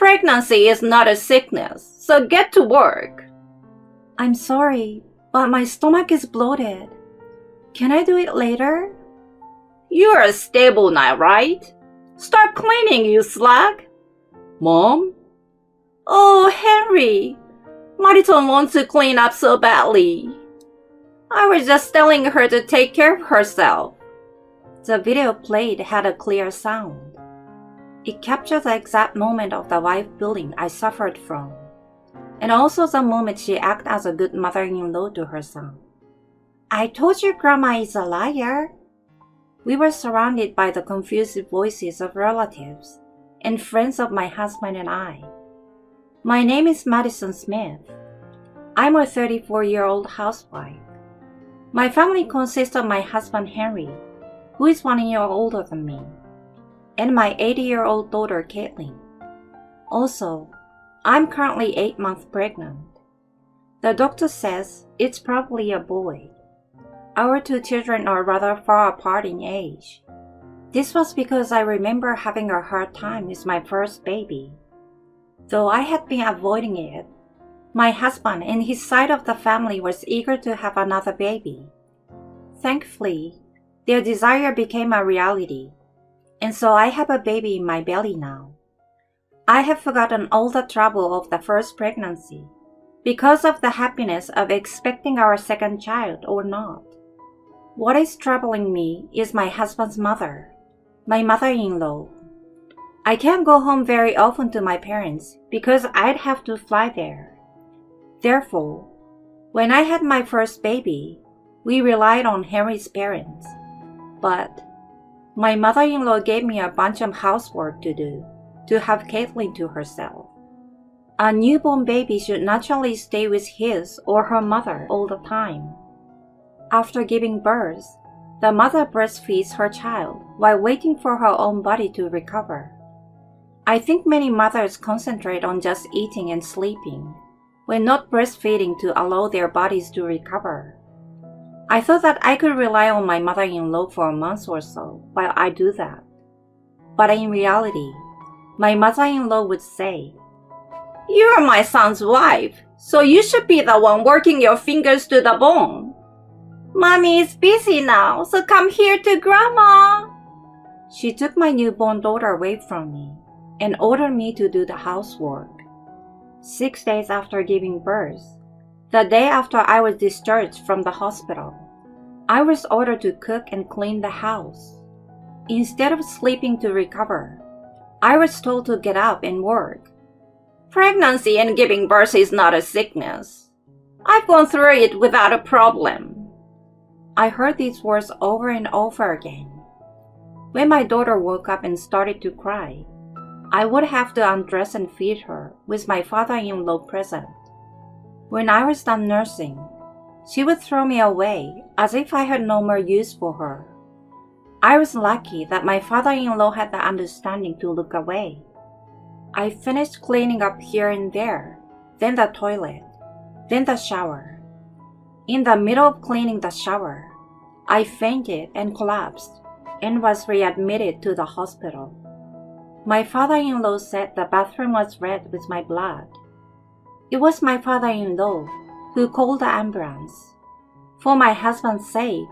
Pregnancy is not a sickness, so get to work. I'm sorry, but my stomach is bloated. Can I do it later? You're stable now, right? Start cleaning, you slug. Mom? Oh, Henry, Mariton wants to clean up so badly. I was just telling her to take care of herself. The video played had a clear sound. It captured the exact moment of the wife bullying I suffered from, and also the moment she acted as a good mother-in-law to her son. I told you Grandma is a liar. We were surrounded by the confused voices of relatives and friends of my husband and I. My name is Madison Smith. I'm a 34-year-old housewife. My family consists of my husband Henry, who is 1 year older than me, and my 80-year-old daughter Caitlin. Also, I'm currently 8 months pregnant. The doctor says it's probably a boy. Our 2 children are rather far apart in age. This was because I remember having a hard time with my first baby. Though I had been avoiding it, my husband and his side of the family was eager to have another baby. Thankfully, their desire became a reality, and so I have a baby in my belly now. I have forgotten all the trouble of the first pregnancy because of the happiness of expecting our second child or not. What is troubling me is my husband's mother, my mother-in-law. I can't go home very often to my parents because I'd have to fly there. Therefore, when I had my first baby, we relied on Henry's parents. But my mother-in-law gave me a bunch of housework to do to have Caitlin to herself. A newborn baby should naturally stay with his or her mother all the time. After giving birth, the mother breastfeeds her child while waiting for her own body to recover. I think many mothers concentrate on just eating and sleeping, when not breastfeeding to allow their bodies to recover. I thought that I could rely on my mother-in-law for a month or so while I do that. But in reality, my mother-in-law would say, "You're my son's wife, so you should be the one working your fingers to the bone. Mommy is busy now, so come here to Grandma." She took my newborn daughter away from me and ordered me to do the housework. 6 days after giving birth, the day after I was discharged from the hospital, I was ordered to cook and clean the house. Instead of sleeping to recover, I was told to get up and work. Pregnancy and giving birth is not a sickness. I've gone through it without a problem. I heard these words over and over again. When my daughter woke up and started to cry, I would have to undress and feed her with my father-in-law present. When I was done nursing, she would throw me away as if I had no more use for her. I was lucky that my father-in-law had the understanding to look away. I finished cleaning up here and there, then the toilet, then the shower. In the middle of cleaning the shower, I fainted and collapsed and was readmitted to the hospital. My father-in-law said the bathroom was red with my blood. It was my father-in-law who called the ambulance. For my husband's sake,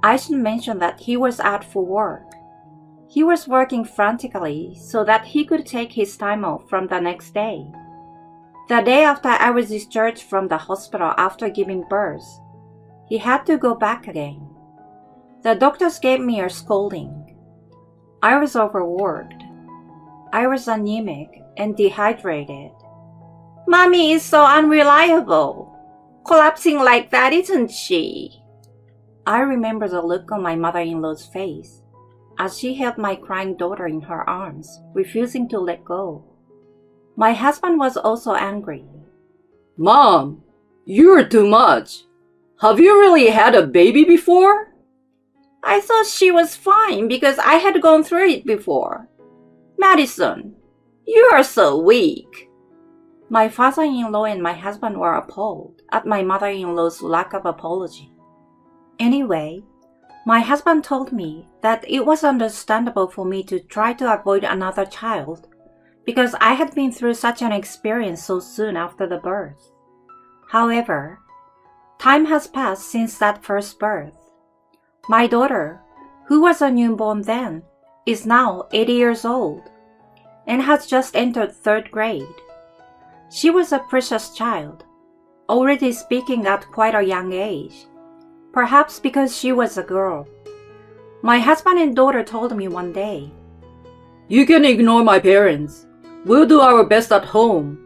I should mention that he was out for work. He was working frantically so that he could take his time off from the next day. The day after I was discharged from the hospital after giving birth, he had to go back again. The doctors gave me a scolding. I was overworked. I was anemic and dehydrated. Mommy is so unreliable, collapsing like that, isn't she? I remember the look on my mother-in-law's face as she held my crying daughter in her arms, refusing to let go. My husband was also angry. Mom, you're too much. Have you really had a baby before? I thought she was fine because I had gone through it before. Madison, you are so weak. My father-in-law and my husband were appalled at my mother-in-law's lack of apology. Anyway, my husband told me that it was understandable for me to try to avoid another child because I had been through such an experience so soon after the birth. However, time has passed since that first birth. My daughter, who was a newborn then, is now 80 years old and has just entered 3rd grade. She was a precious child, already speaking at quite a young age, perhaps because she was a girl. My husband and daughter told me one day, "You can ignore my parents. We'll do our best at home.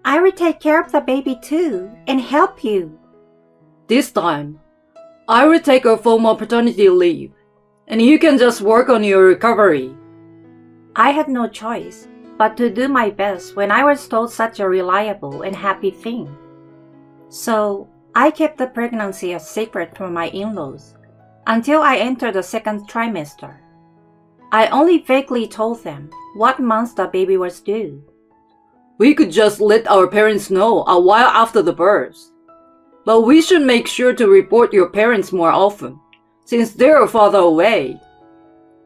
I will take care of the baby too and help you." This time, I will take a formal paternity leave, and you can just work on your recovery." I had no choice but to do my best when I was told such a reliable and happy thing. So I kept the pregnancy a secret from my in-laws until I entered the 2nd trimester. I only vaguely told them what month the baby was due. We could just let our parents know a while after the birth. But we should make sure to report your parents more often, since they're farther away.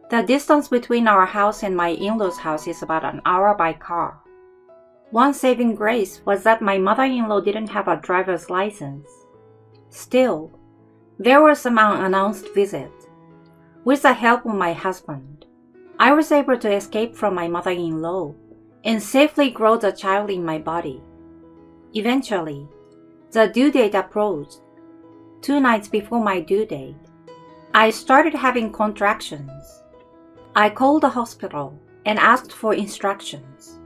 The distance between our house and my in-laws' house is about an hour by car. One saving grace was that my mother-in-law didn't have a driver's license. Still, there were some unannounced visits. With the help of my husband, I was able to escape from my mother-in-law and safely grow the child in my body. Eventually, the due date approached. 2 nights before my due date, I started having contractions. I called the hospital and asked for instructions.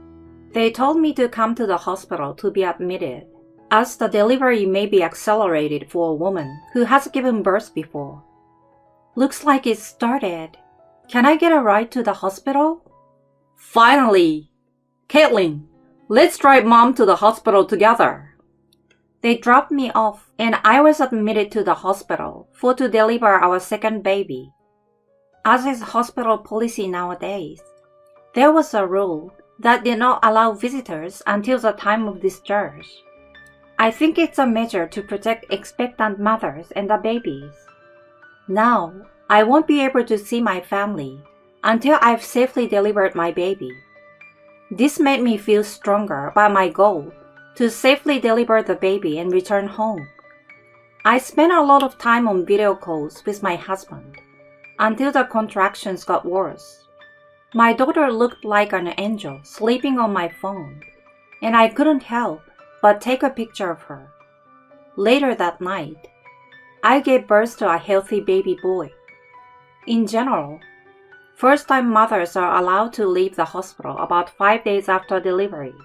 They told me to come to the hospital to be admitted, as the delivery may be accelerated for a woman who has given birth before. Looks like it started. Can I get a ride to the hospital? Finally! Caitlin, let's drive Mom to the hospital together. They dropped me off and I was admitted to the hospital to deliver our 2nd baby. As is hospital policy nowadays, there was a rule that did not allow visitors until the time of discharge. I think it's a measure to protect expectant mothers and the babies. Now, I won't be able to see my family until I've safely delivered my baby. This made me feel stronger about my goal to safely deliver the baby and return home. I spent a lot of time on video calls with my husband until the contractions got worse. My daughter looked like an angel sleeping on my phone, and I couldn't help but take a picture of her. Later that night, I gave birth to a healthy baby boy. In general, first-time mothers are allowed to leave the hospital about 5 days after delivery,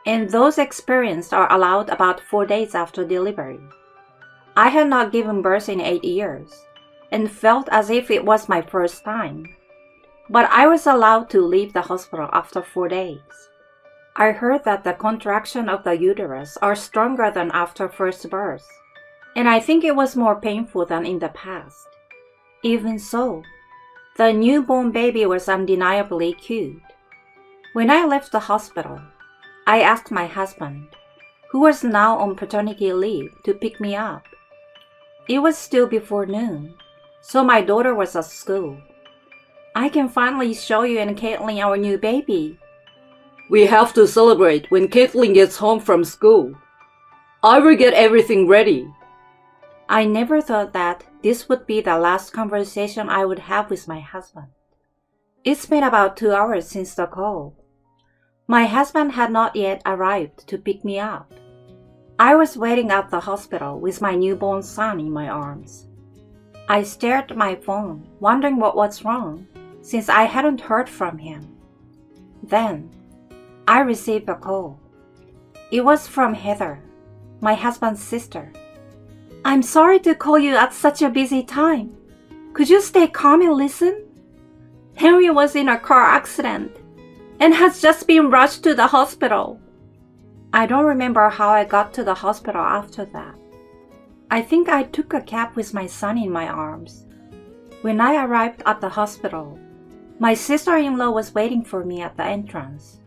and those experienced are allowed about 4 days after delivery. I had not given birth in 8 years and felt as if it was my first time, but I was allowed to leave the hospital after 4 days. I heard that the contraction of the uterus are stronger than after first birth, and I think it was more painful than in the past. Even so, the newborn baby was undeniably cute. When I left the hospital, I asked my husband, who was now on paternity leave, to pick me up. It was still before noon, so my daughter was at school. I can finally show you and Caitlin our new baby. We have to celebrate when Caitlin gets home from school. I will get everything ready. I never thought that this would be the last conversation I would have with my husband. It's been about 2 hours since the call. My husband had not yet arrived to pick me up. I was waiting at the hospital with my newborn son in my arms. I stared at my phone, wondering what was wrong, since I hadn't heard from him. Then, I received a call. It was from Heather, my husband's sister. I'm sorry to call you at such a busy time. Could you stay calm and listen? Henry was in a car accident and has just been rushed to the hospital. I don't remember how I got to the hospital after that. I think I took a cab with my son in my arms. When I arrived at the hospital, my sister-in-law was waiting for me at the entrance.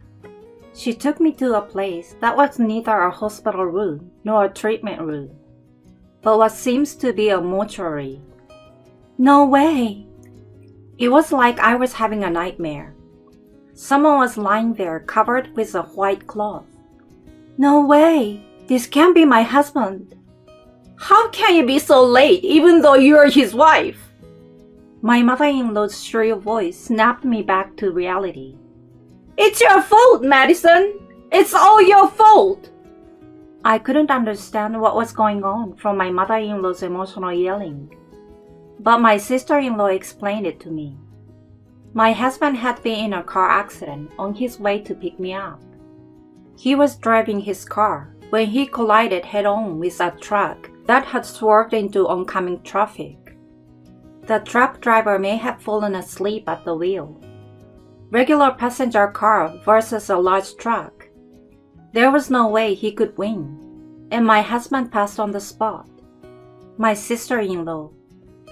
She took me to a place that was neither a hospital room nor a treatment room, but what seems to be a mortuary. No way! It was like I was having a nightmare. Someone was lying there covered with a white cloth. No way! This can't be my husband. How can you be so late even though you're his wife? My mother-in-law's shrill voice snapped me back to reality. It's your fault, Madison. It's all your fault. I couldn't understand what was going on from my mother-in-law's emotional yelling. But my sister-in-law explained it to me. My husband had been in a car accident on his way to pick me up. He was driving his car when he collided head-on with a truck that had swerved into oncoming traffic. The truck driver may have fallen asleep at the wheel. Regular passenger car versus a large truck. There was no way he could win, and my husband passed on the spot. My sister-in-law,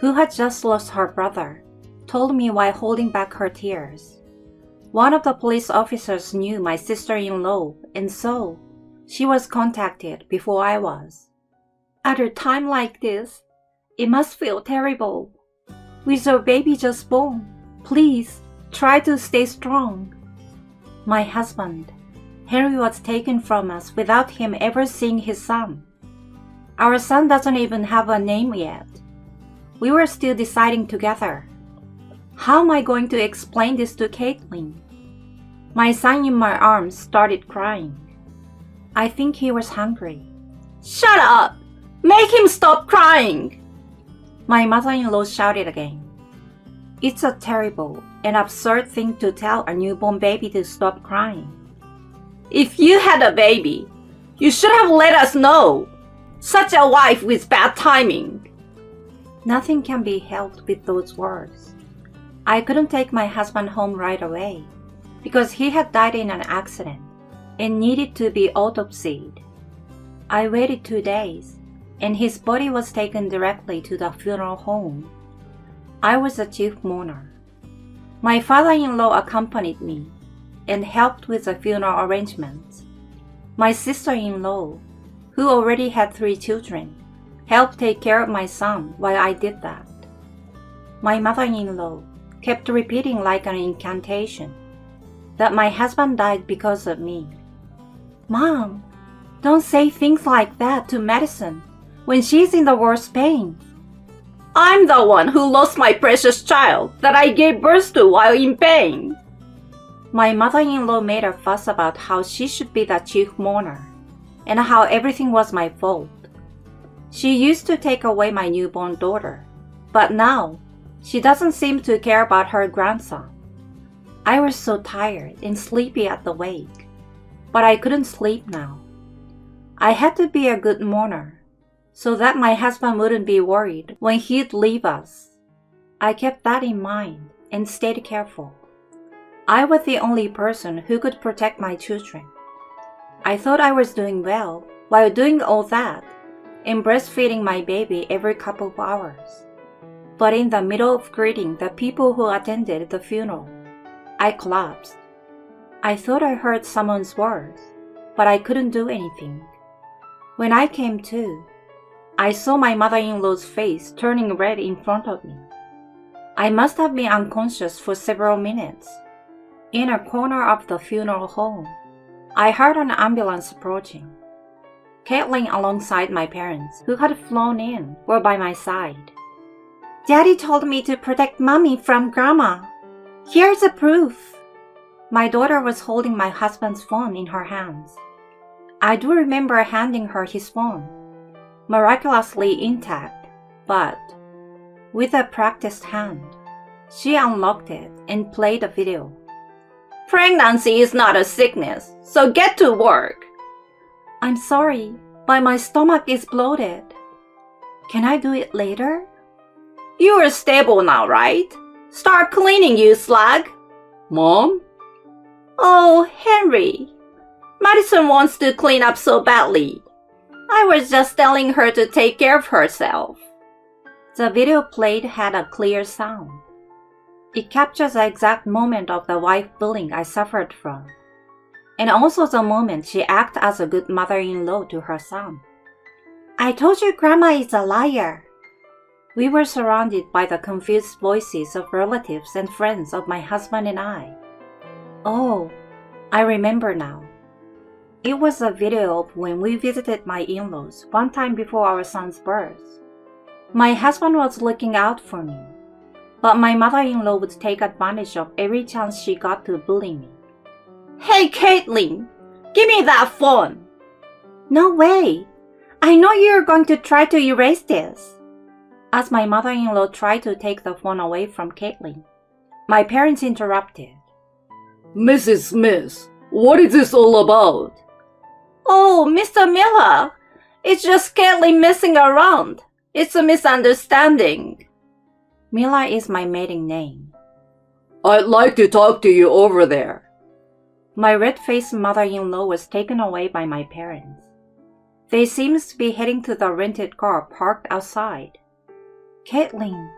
who had just lost her brother, told me while holding back her tears. One of the police officers knew my sister-in-law, and so she was contacted before I was. At a time like this, it must feel terrible. With your baby just born, please try to stay strong. My husband, Henry, was taken from us without him ever seeing his son. Our son doesn't even have a name yet. We were still deciding together. How am I going to explain this to Caitlin? My son in my arms started crying. I think he was hungry. Shut up! Make him stop crying! My mother-in-law shouted again. It's a terrible and absurd thing to tell a newborn baby to stop crying. If you had a baby, you should have let us know. Such a wife with bad timing. Nothing can be helped with those words. I couldn't take my husband home right away because he had died in an accident and needed to be autopsied. I waited 2 days, and his body was taken directly to the funeral home. I was the chief mourner. My father-in-law accompanied me and helped with the funeral arrangements. My sister-in-law, who already had 3 children, helped take care of my son while I did that. My mother-in-law kept repeating like an incantation that my husband died because of me. Mom, don't say things like that to Madison when she's in the worst pain. I'm the one who lost my precious child that I gave birth to while in pain. My mother-in-law made a fuss about how she should be the chief mourner and how everything was my fault. She used to take away my newborn daughter, but now she doesn't seem to care about her grandson. I was so tired and sleepy at the wake, but I couldn't sleep now. I had to be a good mourner so that my husband wouldn't be worried when he'd leave us. I kept that in mind and stayed careful. I was the only person who could protect my children. I thought I was doing well while doing all that and breastfeeding my baby every couple of hours. But in the middle of greeting the people who attended the funeral, I collapsed. I thought I heard someone's words, but I couldn't do anything. When I came to, I saw my mother-in-law's face turning red in front of me. I must have been unconscious for several minutes. In a corner of the funeral home, I heard an ambulance approaching. Caitlin, alongside my parents, who had flown in, were by my side. Daddy told me to protect Mommy from Grandma. Here's the proof. My daughter was holding my husband's phone in her hands. I do remember handing her his phone, miraculously intact, but with a practiced hand, she unlocked it and played a video. Pregnancy is not a sickness, so get to work. I'm sorry, but my stomach is bloated. Can I do it later? You are stable now, right? Start cleaning, you slag. Mom? Oh, Henry. Madison wants to clean up so badly. I was just telling her to take care of herself. The video played had a clear sound. It captures the exact moment of the wife bullying I suffered from, and also the moment she acted as a good mother-in-law to her son. I told you Grandma is a liar. We were surrounded by the confused voices of relatives and friends of my husband and I. Oh, I remember now. It was a video of when we visited my in-laws one time before our son's birth. My husband was looking out for me, but my mother-in-law would take advantage of every chance she got to bully me. Hey, Caitlin, give me that phone. No way! I know you're going to try to erase this. As my mother-in-law tried to take the phone away from Caitlin, my parents interrupted. Mrs. Smith, what is this all about? Oh, Mr. Miller, it's just Caitlin messing around. It's a misunderstanding. Miller is my maiden name. I'd like to talk to you over there. My red-faced mother-in-law was taken away by my parents. They seemed to be heading to the rented car parked outside. Caitlin,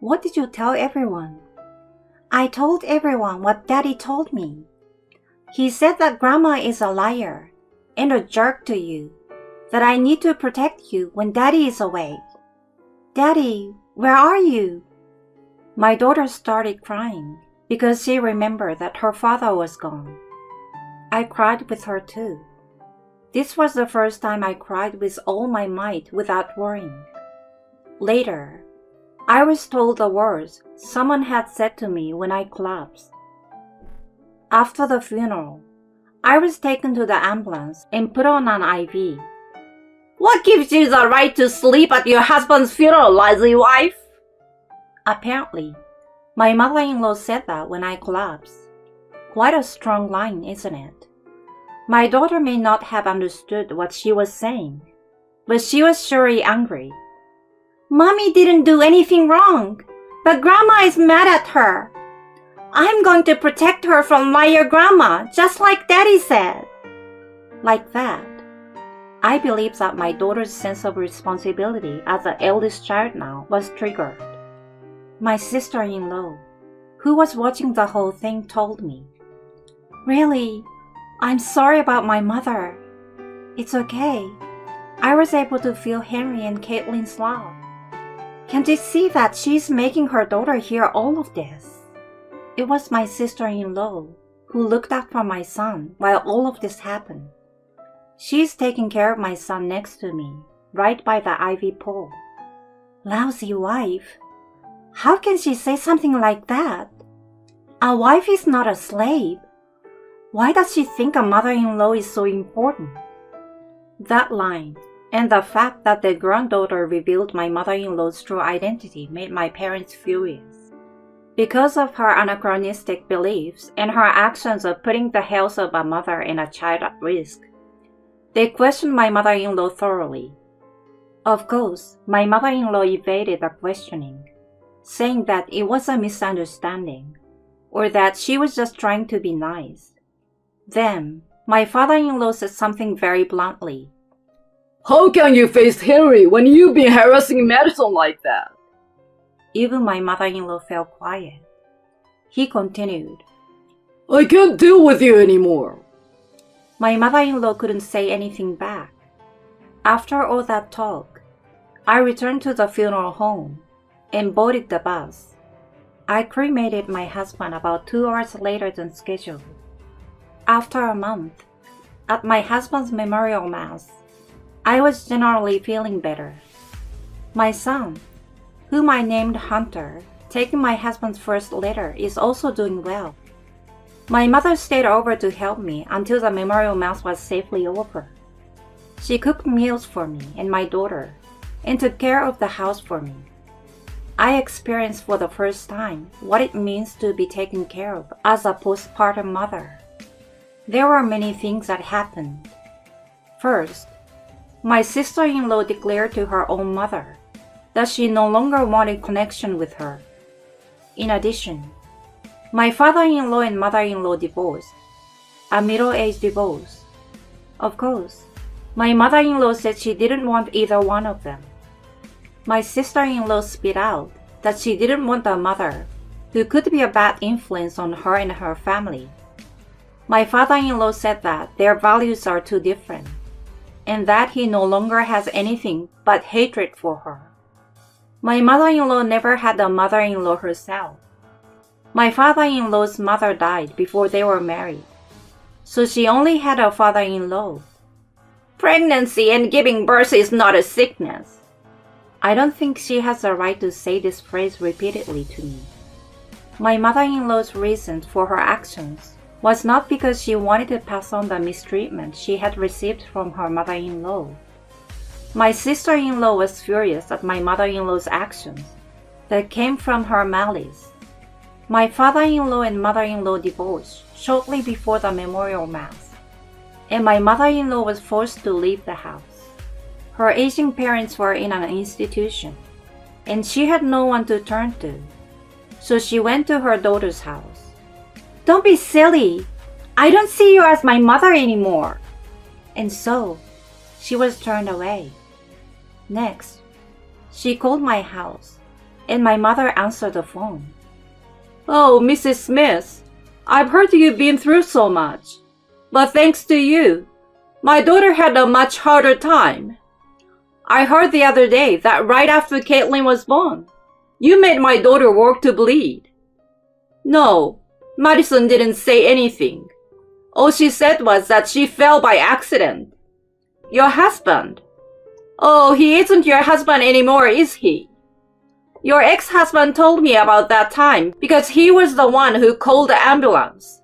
what did you tell everyone? I told everyone what Daddy told me. He said that Grandma is a liar and a jerk to you, that I need to protect you when Daddy is away. Daddy, where are you? My daughter started crying because she remembered that her father was gone. I cried with her too. This was the first time I cried with all my might without worrying. Later, I was told the words someone had said to me when I collapsed. After the funeral, I was taken to the ambulance and put on an IV. What gives you the right to sleep at your husband's funeral, lazy wife? Apparently, my mother-in-law said that when I collapsed. Quite a strong line, isn't it? My daughter may not have understood what she was saying, but she was surely angry. Mommy didn't do anything wrong, but Grandma is mad at her. I'm going to protect her from liar Grandma, just like Daddy said. Like that, I believe that my daughter's sense of responsibility as the eldest child now was triggered. My sister-in-law, who was watching the whole thing, told me, "Really, I'm sorry about my mother. It's okay. I was able to feel Henry and Caitlin's love. Can't you see that she's making her daughter hear all of this?" It was my sister-in-law who looked after my son while all of this happened. She's taking care of my son next to me, right by the ivy pole. Lousy wife. How can she say something like that? A wife is not a slave. Why does she think a mother-in-law is so important? That line, and the fact that the granddaughter revealed my mother-in-law's true identity made my parents furious. Because of her anachronistic beliefs and her actions of putting the health of a mother and a child at risk, they questioned my mother-in-law thoroughly. Of course, my mother-in-law evaded the questioning, saying that it was a misunderstanding, or that she was just trying to be nice. Then, my father-in-law said something very bluntly. How can you face Henry when you've been harassing Madison like that? Even my mother-in-law fell quiet. He continued, I can't deal with you anymore. My mother-in-law couldn't say anything back. After all that talk, I returned to the funeral home and boarded the bus. I cremated my husband about 2 hours later than scheduled. After a month, at my husband's memorial mass, I was generally feeling better. My son, whom I named Hunter, taking my husband's first letter, is also doing well. My mother stayed over to help me until the memorial mass was safely over. She cooked meals for me and my daughter and took care of the house for me. I experienced for the first time what it means to be taken care of as a postpartum mother. There were many things that happened. First, my sister-in-law declared to her own mother that she no longer wanted connection with her. In addition, my father-in-law and mother-in-law divorced, a middle-aged divorce. Of course, my mother-in-law said she didn't want either one of them. My sister-in-law spit out that she didn't want a mother who could be a bad influence on her and her family. My father-in-law said that their values are too different, and that he no longer has anything but hatred for her. My mother-in-law never had a mother-in-law herself. My father-in-law's mother died before they were married, so she only had a father-in-law. Pregnancy and giving birth is not a sickness. I don't think she has the right to say this phrase repeatedly to me. My mother-in-law's reason for her actions was not because she wanted to pass on the mistreatment she had received from her mother-in-law. My sister-in-law was furious at my mother-in-law's actions that came from her malice. My father-in-law and mother-in-law divorced shortly before the memorial mass, and my mother-in-law was forced to leave the house. Her aging parents were in an institution, and she had no one to turn to, so she went to her daughter's house. Don't be silly. I don't see you as my mother anymore. And so, she was turned away. Next, she called my house, and my mother answered the phone. Oh, Mrs. Smith, I've heard you've been through so much. But thanks to you, my daughter had a much harder time. I heard the other day that right after Caitlin was born, you made my daughter work to bleed. No, Madison didn't say anything. All she said was that she fell by accident. Your husband. Oh, he isn't your husband anymore, is he? Your ex-husband told me about that time because he was the one who called the ambulance.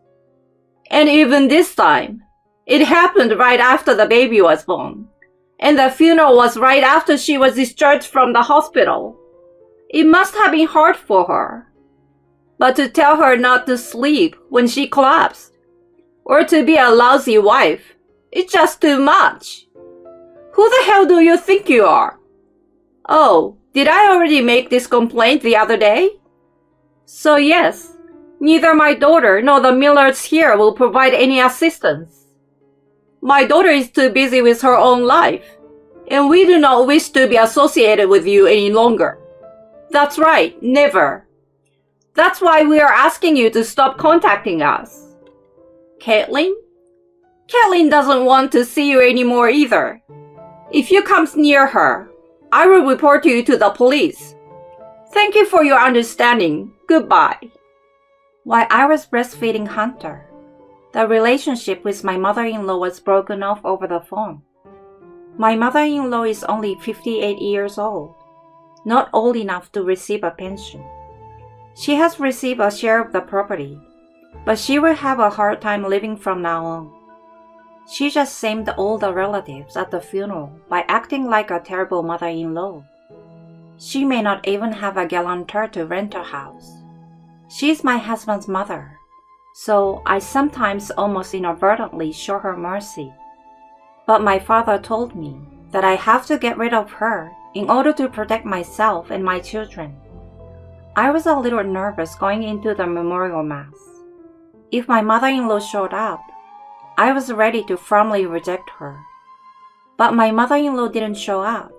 And even this time, it happened right after the baby was born. And the funeral was right after she was discharged from the hospital. It must have been hard for her. But to tell her not to sleep when she collapsed, or to be a lousy wife, it's just too much. Who the hell do you think you are? Oh, did I already make this complaint the other day? So yes, neither my daughter nor the Millards here will provide any assistance. My daughter is too busy with her own life, and we do not wish to be associated with you any longer. That's right, never. That's why we are asking you to stop contacting us. Caitlin? Caitlin doesn't want to see you anymore either. If you come near her, I will report you to the police. Thank you for your understanding. Goodbye. While I was breastfeeding Hunter, the relationship with my mother-in-law was broken off over the phone. My mother-in-law is only 58 years old, not old enough to receive a pension. She has received a share of the property, but she will have a hard time living from now on. She just shamed all the relatives at the funeral by acting like a terrible mother-in-law. She may not even have a guarantor to rent her house. She's my husband's mother, so I sometimes almost inadvertently show her mercy. But my father told me that I have to get rid of her in order to protect myself and my children. I was a little nervous going into the memorial mass. If my mother-in-law showed up, I was ready to firmly reject her. But my mother-in-law didn't show up.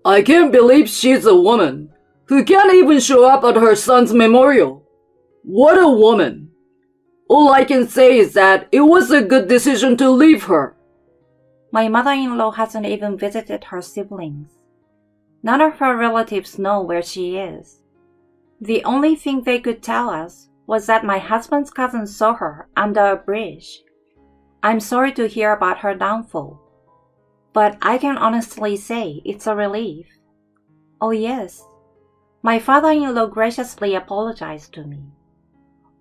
I can't believe she's a woman who can't even show up at her son's memorial. What a woman. All I can say is that it was a good decision to leave her. My mother-in-law hasn't even visited her siblings. None of her relatives know where she is. The only thing they could tell us was that my husband's cousin saw her under a bridge. I'm sorry to hear about her downfall, but I can honestly say it's a relief. Oh yes, my father-in-law graciously apologized to me.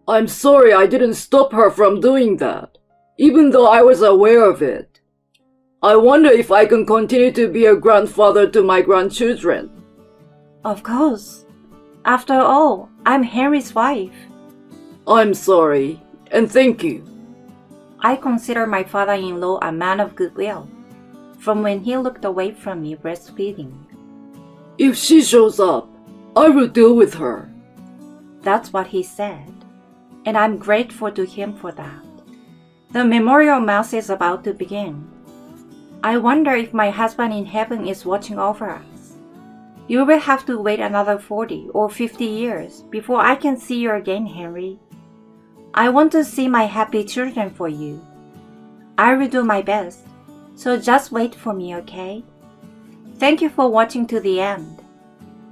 I'm sorry I didn't stop her from doing that, even though I was aware of it. I wonder if I can continue to be a grandfather to my grandchildren. Of course. After all, I'm Henry's wife. I'm sorry, and thank you. I consider my father-in-law a man of goodwill, from when he looked away from me breastfeeding. If she shows up, I will deal with her. That's what he said, and I'm grateful to him for that. The memorial mass is about to begin. I wonder if my husband in heaven is watching over us. You will have to wait another 40 or 50 years before I can see you again, Henry. I want to see my happy children for you. I will do my best, so just wait for me, okay? Thank you for watching to the end.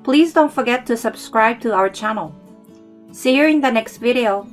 Please don't forget to subscribe to our channel. See you in the next video.